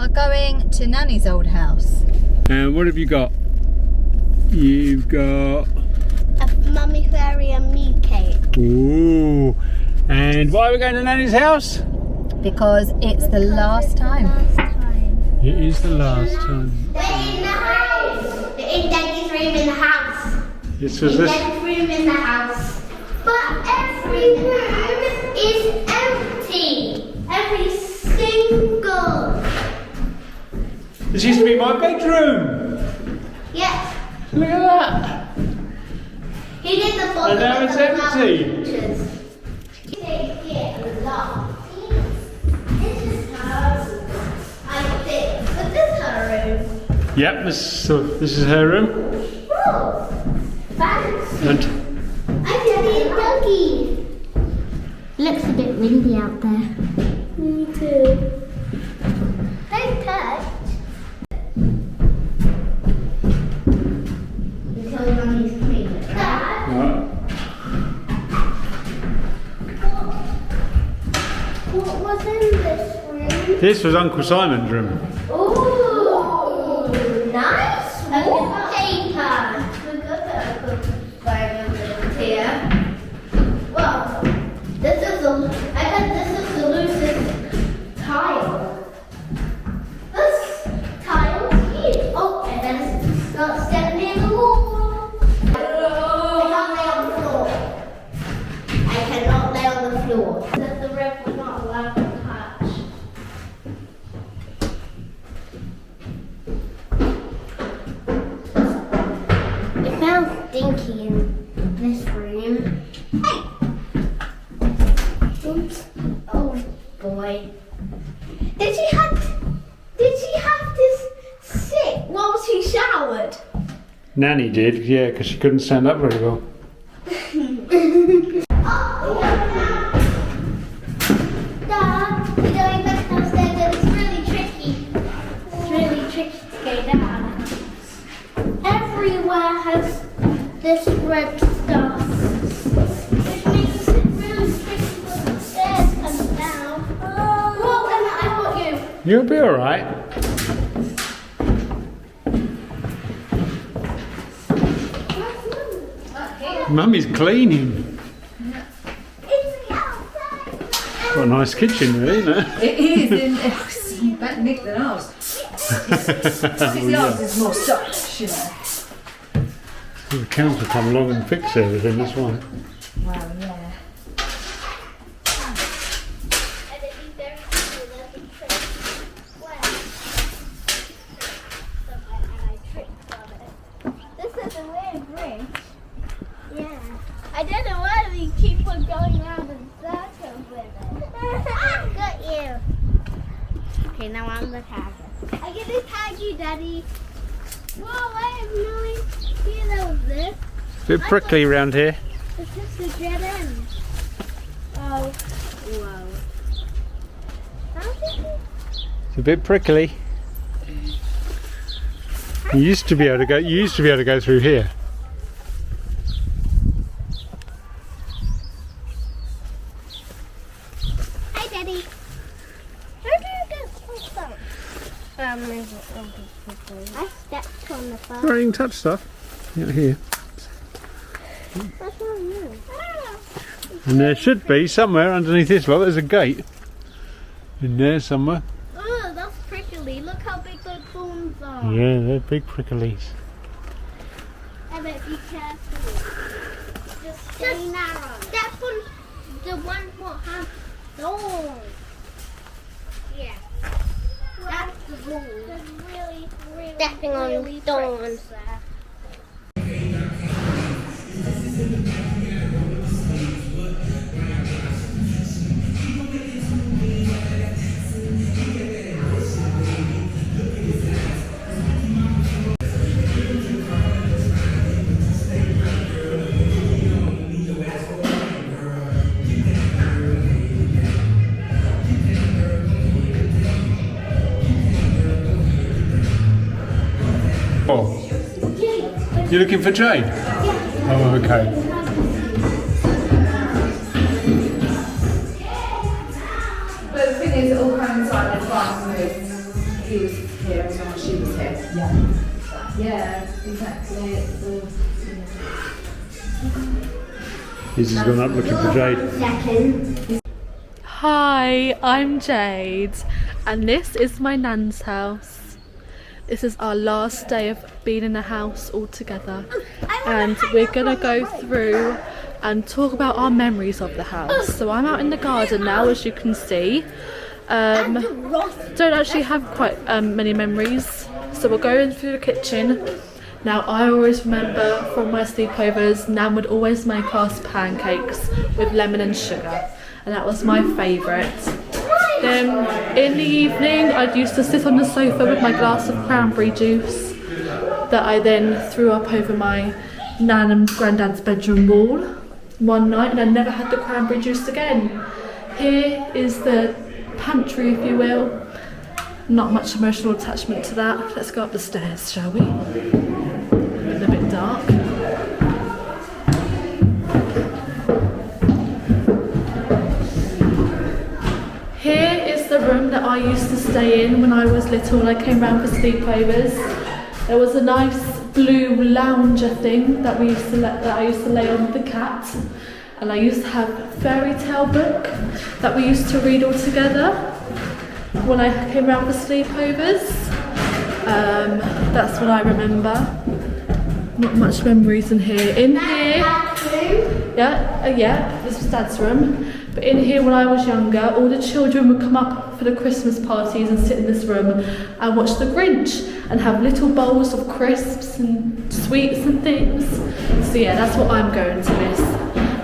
are going to Nanny's old house. And what have you got? You've got a mummy fairy and me cake. ooh. And why are we going to Nanny's house? Because it's the last time. It is the last time. We're in the house. We're in Daddy's room in the house. This was this. Daddy's room in the house. But every room is empty. Every single. This used to be my bedroom. Yes. Look at that. He did the bottom. And now it's empty. Yep, this is her room. Oh, thanks. And I'm Daddy and Dougie. Looks a bit windy out there. Me too. Don't touch. Until Mummy's clean it, right? What was in this room? this was Uncle Simon's room. Ooh, nice wallpaper. We've got Uncle Simon's here. Well, this is the. I bet this is the loosest tile. This tile's here. Oh, and then start stepping in the wall. I can't lay on the floor. I cannot lay on the floor. That the ref was not allowed to touch. It smells stinky in this room. Hey! Oops. Oh boy. Did she have to sit while she showered? Nanny did, yeah, because she couldn't stand up very well. Dad, we're going back downstairs and it's really tricky. It's really tricky to go down. Everywhere has this red stuff, which makes it really tricky when the stairs come down. Whoa, Emma, I got you. You'll be alright. Mummy's cleaning. It's outside. Got a nice kitchen, really, isn't it? It is. It's better Nick than ours. Ours is more stylish, you know. The council come along and fix everything, that's why. Well, yeah. And it'd be very cool that we tricked. Well, and I tricked on it. This is a weird bridge. Yeah. I don't know why we keep on going around in circles with it. I got you. Okay, now I'm the tagger. I'm gonna tag you, Daddy. Whoa, I have no idea that was this. It's a bit prickly around here. It's just a dead end. Oh, whoa. How did you? It's a bit prickly. You used to be able to go through here. Hi, Daddy. Where do you get stuff? I stepped on the phone. Right, you can touch stuff. Out here. That's not new. And there should be somewhere underneath this lot, there's a gate. In there somewhere. Oh, that's prickly. Look how big the thorns are. Yeah, they're big pricklies. I bet be careful. Just stay narrow. Step on the one what has thorns. Yeah. That's the wall. Really, stepping on thorns there. Oh, you're looking for Jane? Oh, okay. But the thing is, it all coincides with fast moves. he was here as long as she was here. Yeah, exactly. He's just gone up looking for Jade. Second. Hi, I'm Jade, and this is my nan's house. This is our last day of being in the house all together, and we're gonna go through and talk about our memories of the house. So I'm out in the garden now, as you can see. Don't actually have quite many memories, so we're going through the kitchen. Now, I always remember from my sleepovers, Nan would always make us pancakes with lemon and sugar, and that was my favourite. Then in the evening, I used to sit on the sofa with my glass of cranberry juice that I then threw up over my Nan and Grandad's bedroom wall one night, and I never had the cranberry juice again. Here is the pantry, if you will. Not much emotional attachment to that. Let's go up the stairs, shall we? It's a bit dark. Here is the room that I used to stay in when I was little and I came round for sleepovers. There was a nice blue lounger thing that I used to lay on with the cat, and I used to have a fairy tale book that we used to read all together when I came round for sleepovers. That's what I remember. Not much memories in here. In here, yeah, this was Dad's room. But in here, when I was younger, all the children would come up for the Christmas parties and sit in this room and watch The Grinch and have little bowls of crisps and sweets and things. So yeah, that's what I'm going to miss.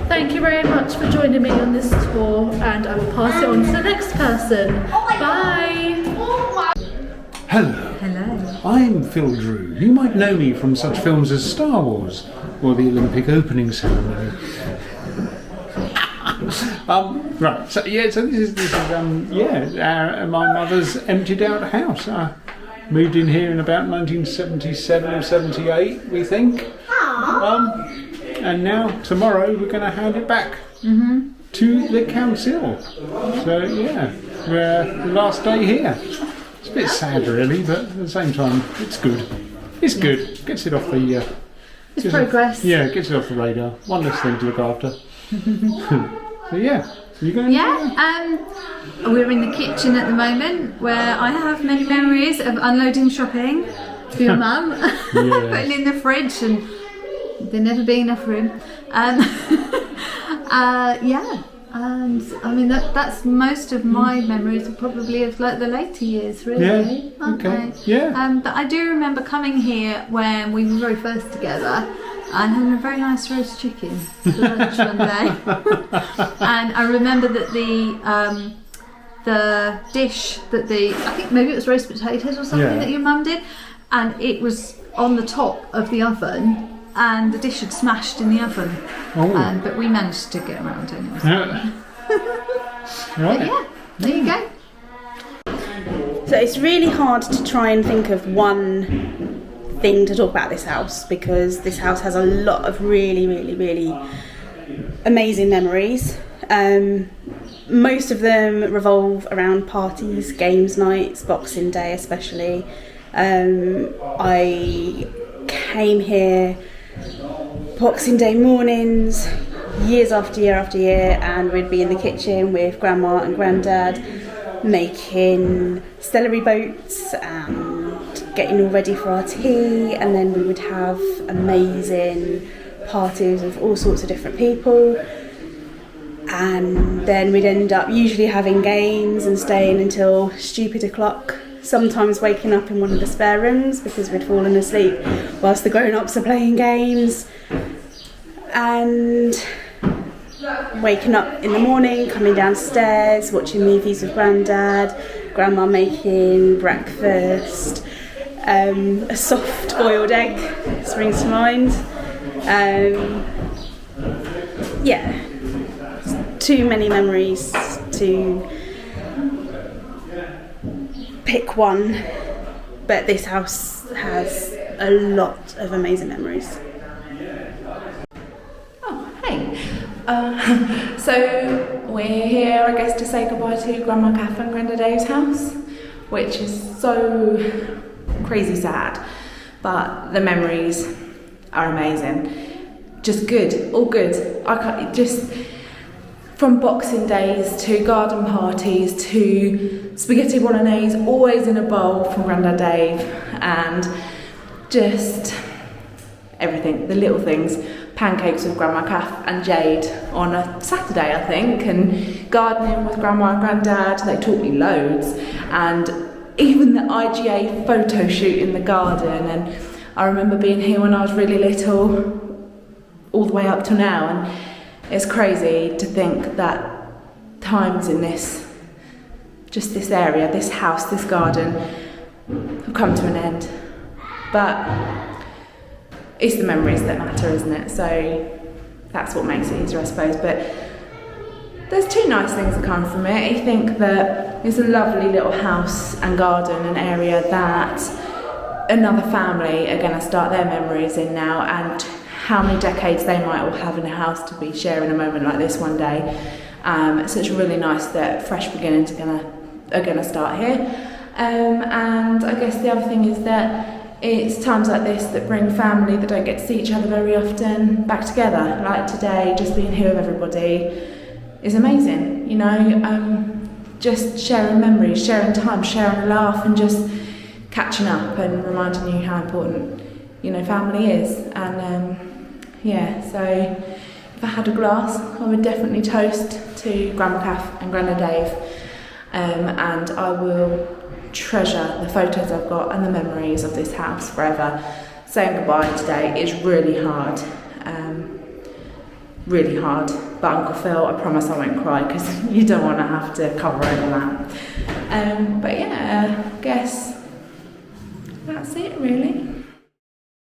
Thank you very much for joining me on this tour, and I will pass it on to the next person. Bye! Hello. I'm Phil Drew. You might know me from such films as Star Wars or the Olympic opening ceremony. Right. So this is my mother's emptied out house. I moved in here in about 1977 or 78, we think. And now tomorrow we're going to hand it back to the council. So yeah, we're the last day here. It's a bit sad really, but at the same time it's good. It's good. Gets it off the It's progress. gets it off the radar. One less thing to look after. So yeah, you going? We're in the kitchen at the moment, where I have many memories of unloading shopping for your mum, putting in the fridge, and there never being enough room. And I mean that's most of my memories are probably of like the later years, really. Aren't they? Yeah. But I do remember coming here when we were very first together and having a very nice roast chicken for lunch one day. And I remember that the dish that I think maybe it was roast potatoes or something that your mum did, and it was on the top of the oven, and the dish had smashed in the oven. But we managed to get around anyway. Right. But yeah, there you go. So it's really hard to try and think of one thing to talk about this house, because this house has a lot of really, really, really amazing memories. Most of them revolve around parties, games nights, Boxing Day especially. I came here Boxing Day mornings, years after year, and we'd be in the kitchen with Grandma and Grandad making celery boats and getting all ready for our tea, and then we would have amazing parties with all sorts of different people, and then we'd end up usually having games and staying until stupid o'clock, sometimes waking up in one of the spare rooms because we'd fallen asleep whilst the grown-ups are playing games, and waking up in the morning, coming downstairs, watching movies with Grandad, Grandma making breakfast, a soft boiled egg springs to mind. Too many memories to pick one, but this house has a lot of amazing memories. So we're here, I guess, to say goodbye to Grandma Kath and Grandad Dave's house, which is so crazy sad. But the memories are amazing. Just good, all good. I can't, just from Boxing Days to garden parties to spaghetti bolognese, always in a bowl from Grandad Dave, and just everything, the little things. Pancakes with Grandma Kath and Jade on a Saturday, I think, and gardening with Grandma and Grandad. They taught me loads, and even the IGA photo shoot in the garden. And I remember being here when I was really little, all the way up to now, and it's crazy to think that times in this, just this area, this house, this garden, have come to an end. But it's the memories that matter, isn't it? So that's what makes it easier, I suppose. But there's two nice things that come from it. I think that it's a lovely little house and garden and area that another family are going to start their memories in now, and how many decades they might all have in a house to be sharing a moment like this one day. So it's really nice that fresh beginnings are going to start here. And I guess the other thing is that it's times like this that bring family that don't get to see each other very often back together. Like today, just being here with everybody is amazing, you know, just sharing memories, sharing time, sharing a laugh, and just catching up and reminding you how important, you know, family is. And yeah, so if I had a glass, I would definitely toast to Grandma Kath and Grandad Dave, and I will treasure the photos I've got and the memories of this house forever. Saying goodbye today is really hard, but Uncle Phil, I promise I won't cry, because you don't want to have to cover over that. But yeah, I guess that's it really.